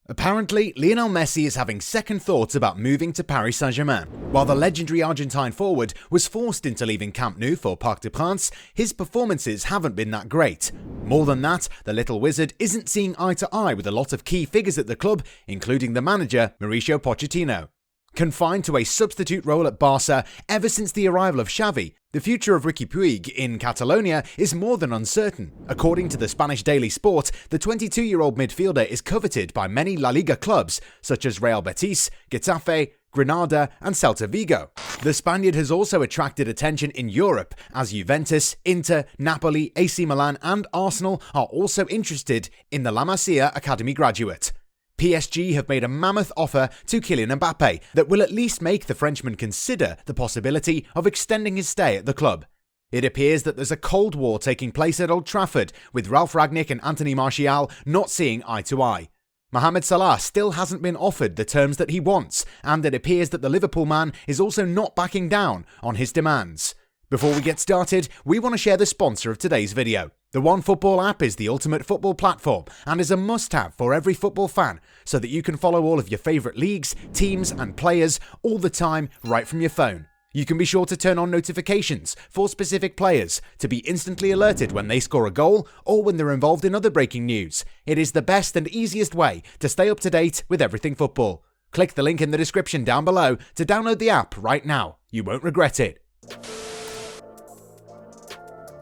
Apparently, Lionel Messi is having second thoughts about moving to Paris Saint Germain. While the legendary Argentine forward was forced into leaving Camp Nou for Parc de France, his performances haven't been that great. More than that, the little wizard isn't seeing eye to eye with a lot of key figures at the club, including the manager, Mauricio Pochettino. Confined to a substitute role at Barca ever since the arrival of Xavi, the future of Riqui Puig in Catalonia is more than uncertain. According to the Spanish daily Sport, the 22-year-old midfielder is coveted by many La Liga clubs, such as Real Betis, Getafe, Granada and Celta Vigo. The Spaniard has also attracted attention in Europe, as Juventus, Inter, Napoli, AC Milan and Arsenal are also interested in the Masia academy graduate. PSG have made a mammoth offer to Kylian Mbappe that will at least make the Frenchman consider the possibility of extending his stay at the club. It appears that there's a cold war taking place at Old Trafford, with Ralf Rangnick and Anthony Martial not seeing eye to eye. Mohamed Salah still hasn't been offered the terms that he wants, and it appears that the Liverpool man is also not backing down on his demands. Before we get started, we want to share the sponsor of today's video. The OneFootball app is the ultimate football platform and is a must-have for every football fan, so that you can follow all of your favourite leagues, teams and players all the time right from your phone. You can be sure to turn on notifications for specific players to be instantly alerted when they score a goal or when they're involved in other breaking news. It is the best and easiest way to stay up to date with everything football. Click the link in the description down below to download the app right now. You won't regret it.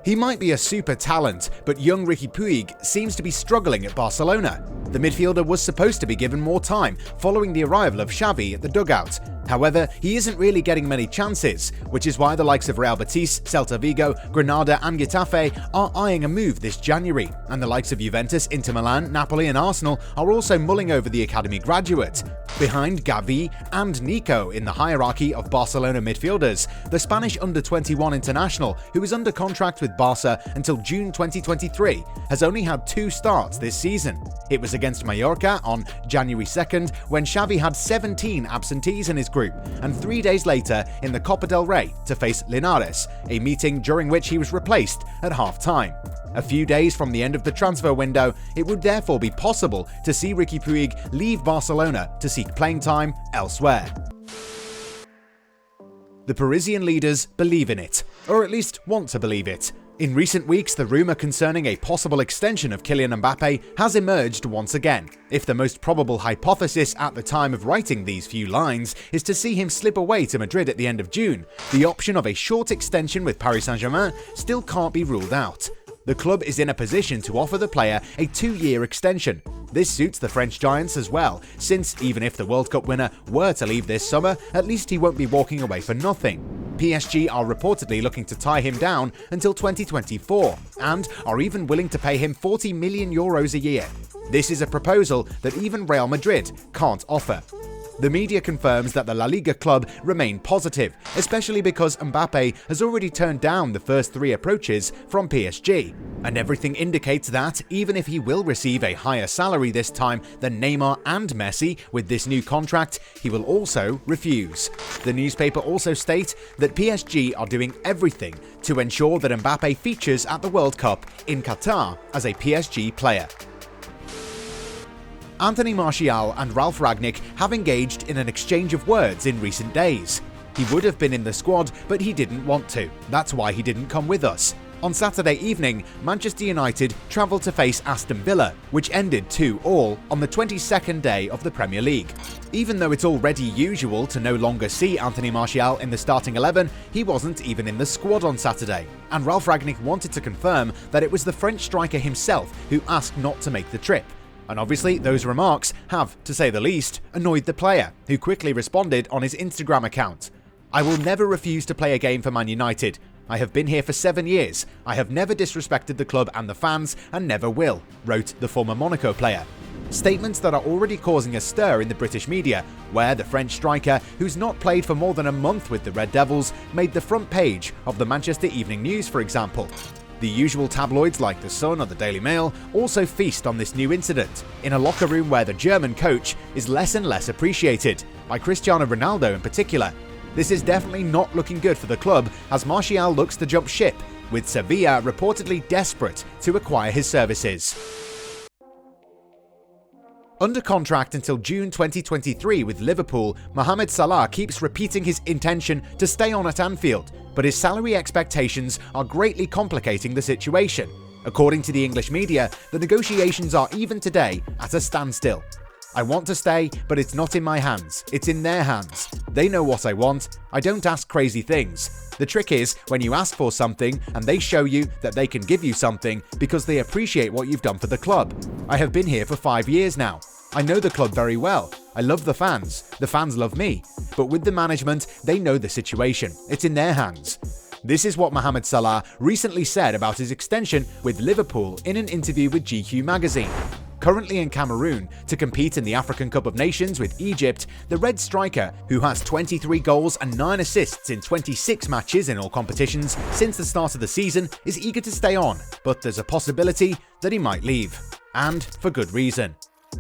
He might be a super talent, but young Riqui Puig seems to be struggling at Barcelona. The midfielder was supposed to be given more time following the arrival of Xavi at the dugout. However, he isn't really getting many chances, which is why the likes of Real Betis, Celta Vigo, Granada and Getafe are eyeing a move this January, and the likes of Juventus, Inter Milan, Napoli and Arsenal are also mulling over the academy graduate. Behind Xavi and Nico in the hierarchy of Barcelona midfielders, the Spanish under-21 international, who is under contract with Barca until June 2023, has only had 2 starts this season. It was against Mallorca on January 2nd when Xavi had 17 absentees in his group, and 3 days later in the Copa del Rey to face Linares, a meeting during which he was replaced at half-time. A few days from the end of the transfer window, it would therefore be possible to see Riqui Puig leave Barcelona to seek playing time elsewhere. The Parisian leaders believe in it, or at least want to believe it. In recent weeks, the rumour concerning a possible extension of Kylian Mbappe has emerged once again. If the most probable hypothesis at the time of writing these few lines is to see him slip away to Madrid at the end of June, the option of a short extension with Paris Saint Germain still can't be ruled out. The club is in a position to offer the player a 2-year extension. This suits the French giants as well, since even if the World Cup winner were to leave this summer, at least he won't be walking away for nothing. PSG are reportedly looking to tie him down until 2024, and are even willing to pay him €40 million a year. This is a proposal that even Real Madrid can't offer. The media confirms that the La Liga club remain positive, especially because Mbappe has already turned down the first 3 approaches from PSG, and everything indicates that, even if he will receive a higher salary this time than Neymar and Messi with this new contract, he will also refuse. The newspaper also states that PSG are doing everything to ensure that Mbappe features at the World Cup in Qatar as a PSG player. Anthony Martial and Ralf Rangnick have engaged in an exchange of words in recent days. He would have been in the squad, but he didn't want to. That's why he didn't come with us. On Saturday evening, Manchester United travelled to face Aston Villa, which ended 2-2 on the 22nd day of the Premier League. Even though it's already usual to no longer see Anthony Martial in the starting 11, he wasn't even in the squad on Saturday, and Ralf Rangnick wanted to confirm that it was the French striker himself who asked not to make the trip. And obviously those remarks have, to say the least, annoyed the player, who quickly responded on his Instagram account. "I will never refuse to play a game for Man United. I have been here for 7 years. I have never disrespected the club and the fans, and never will," wrote the former Monaco player. Statements that are already causing a stir in the British media, where the French striker, who's not played for more than a month with the Red Devils, made the front page of the Manchester Evening News, for example. The usual tabloids like The Sun or the Daily Mail also feast on this new incident, in a locker room where the German coach is less and less appreciated, by Cristiano Ronaldo in particular. This is definitely not looking good for the club, as Martial looks to jump ship, with Sevilla reportedly desperate to acquire his services. Under contract until June 2023 with Liverpool, Mohamed Salah keeps repeating his intention to stay on at Anfield, but his salary expectations are greatly complicating the situation. According to the English media, the negotiations are even today at a standstill. I want to stay, but it's not in my hands. It's in their hands. They know what I want. I don't ask crazy things. The trick is when you ask for something and they show you that they can give you something because they appreciate what you've done for the club. I have been here for 5 years now. I know the club very well. I love the fans. The fans love me. But with the management, they know the situation. It's in their hands. This is what Mohamed Salah recently said about his extension with Liverpool in an interview with GQ magazine. Currently in Cameroon to compete in the African Cup of Nations with Egypt, the Red striker, who has 23 goals and 9 assists in 26 matches in all competitions since the start of the season, is eager to stay on, but there's a possibility that he might leave. And for good reason.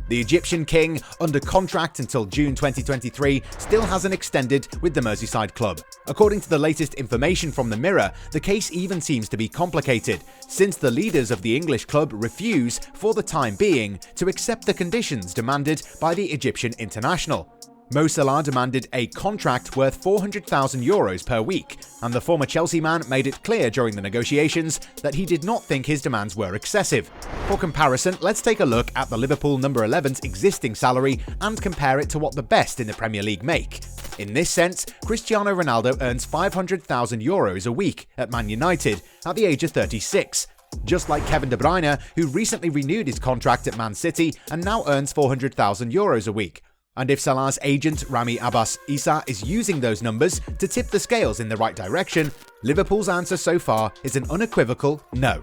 The Egyptian king, under contract until June 2023, still hasn't extended with the Merseyside club. According to the latest information from the Mirror, the case even seems to be complicated, since the leaders of the English club refuse, for the time being, to accept the conditions demanded by the Egyptian international. Mo Salah demanded a contract worth €400,000 per week, and the former Chelsea man made it clear during the negotiations that he did not think his demands were excessive. For comparison, let's take a look at the Liverpool number 11's existing salary and compare it to what the best in the Premier League make. In this sense, Cristiano Ronaldo earns €500,000 a week at Man United at the age of 36. Just like Kevin De Bruyne, who recently renewed his contract at Man City and now earns €400,000 a week. And if Salah's agent Rami Abbas Issa is using those numbers to tip the scales in the right direction, Liverpool's answer so far is an unequivocal no.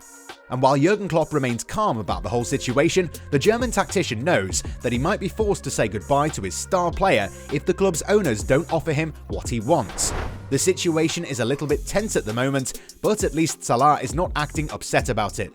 And while Jurgen Klopp remains calm about the whole situation, the German tactician knows that he might be forced to say goodbye to his star player if the club's owners don't offer him what he wants. The situation is a little bit tense at the moment, but at least Salah is not acting upset about it.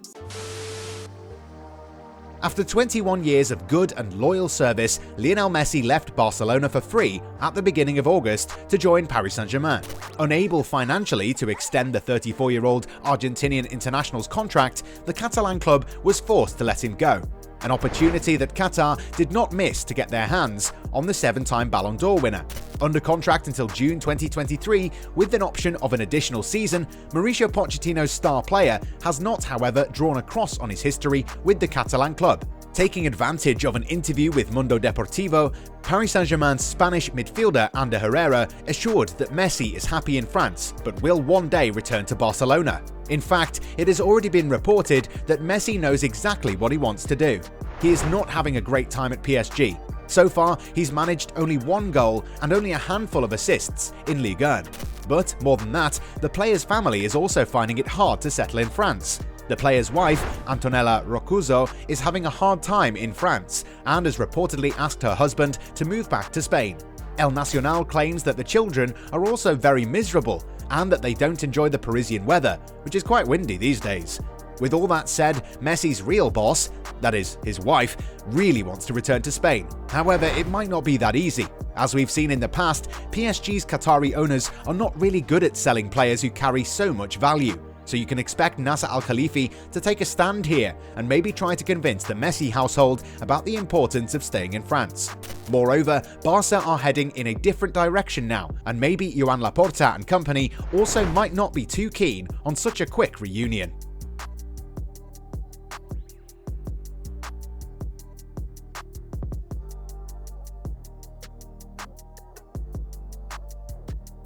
After 21 years of good and loyal service, Lionel Messi left Barcelona for free at the beginning of August to join Paris Saint Germain. Unable financially to extend the 34-year-old Argentinian international's contract, the Catalan club was forced to let him go. An opportunity that Qatar did not miss to get their hands on the 7-time Ballon d'Or winner. Under contract until June 2023, with an option of an additional season, Mauricio Pochettino's star player has not, however, drawn a cross on his history with the Catalan club. Taking advantage of an interview with Mundo Deportivo, Paris Saint Germain's Spanish midfielder Ander Herrera assured that Messi is happy in France, but will one day return to Barcelona. In fact, it has already been reported that Messi knows exactly what he wants to do. He is not having a great time at PSG. So far, he's managed only 1 goal and only a handful of assists in Liga. But more than that, the player's family is also finding it hard to settle in France. The player's wife, Antonella Roccuzzo, is having a hard time in France and has reportedly asked her husband to move back to Spain. El Nacional claims that the children are also very miserable and that they don't enjoy the Parisian weather, which is quite windy these days. With all that said, Messi's real boss, that is, his wife, really wants to return to Spain. However, it might not be that easy. As we've seen in the past, PSG's Qatari owners are not really good at selling players who carry so much value. So you can expect Nasser Al-Khelaifi to take a stand here and maybe try to convince the Messi household about the importance of staying in France. Moreover, Barca are heading in a different direction now, and maybe Joan Laporta and company also might not be too keen on such a quick reunion.